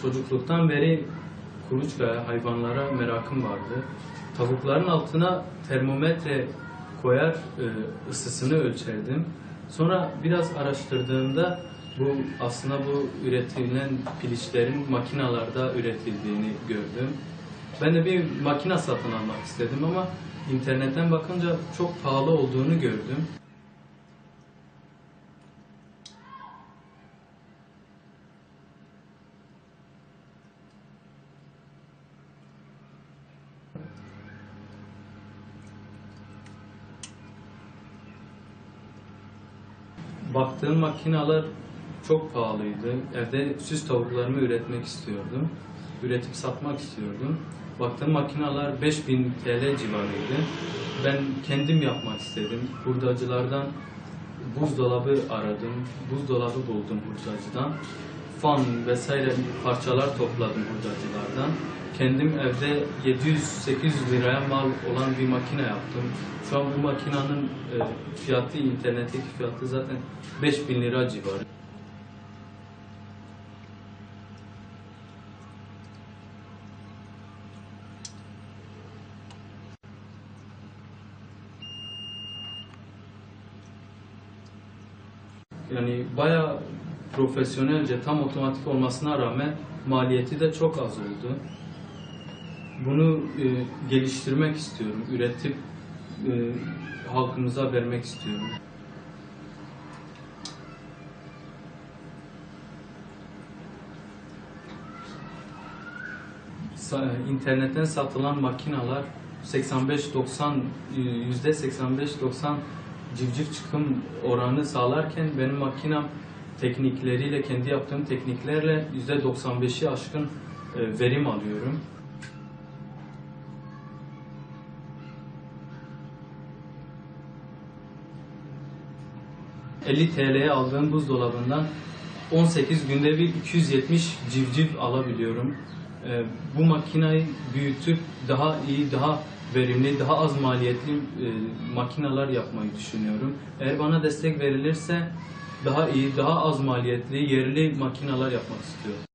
Çocukluktan beri kuluçkaya, hayvanlara merakım vardı. Tavukların altına termometre koyar, ısısını ölçerdim. Sonra biraz araştırdığımda aslında bu üretilen piliçlerin makinalarda üretildiğini gördüm. Ben de bir makina satın almak istedim ama internetten bakınca çok pahalı olduğunu gördüm. Baktığım makineler çok pahalıydı. Evde süs tavuklarımı üretmek istiyordum. Üretip satmak istiyordum. Baktığım makineler 5000 TL civarıydı. Ben kendim yapmak istedim. Hurdacılardan buzdolabı aradım. Buzdolabı buldum hurdacıdan. Fan vesaire parçalar topladım hurdacılardan. Kendim evde 700-800 liraya mal olan bir makine yaptım. Şu an bu makinenin fiyatı, internetteki fiyatı zaten 5000 lira civarı. Yani bayağı profesyonelce, tam otomatik olmasına rağmen maliyeti de çok az oldu. Bunu geliştirmek istiyorum, üretip halkımıza vermek istiyorum. İnternetten satılan makineler 85-90 %85-90 civciv çıkım oranı sağlarken benim makinem teknikleriyle, kendi yaptığım tekniklerle %95'i aşkın verim alıyorum. 50 TL'ye aldığım buzdolabından 18 günde bir 270 civciv alabiliyorum. Bu makineyi büyütüp daha iyi, daha verimli, daha az maliyetli makineler yapmayı düşünüyorum. Eğer bana destek verilirse daha iyi, daha az maliyetli, yerli makineler yapmak istiyorum.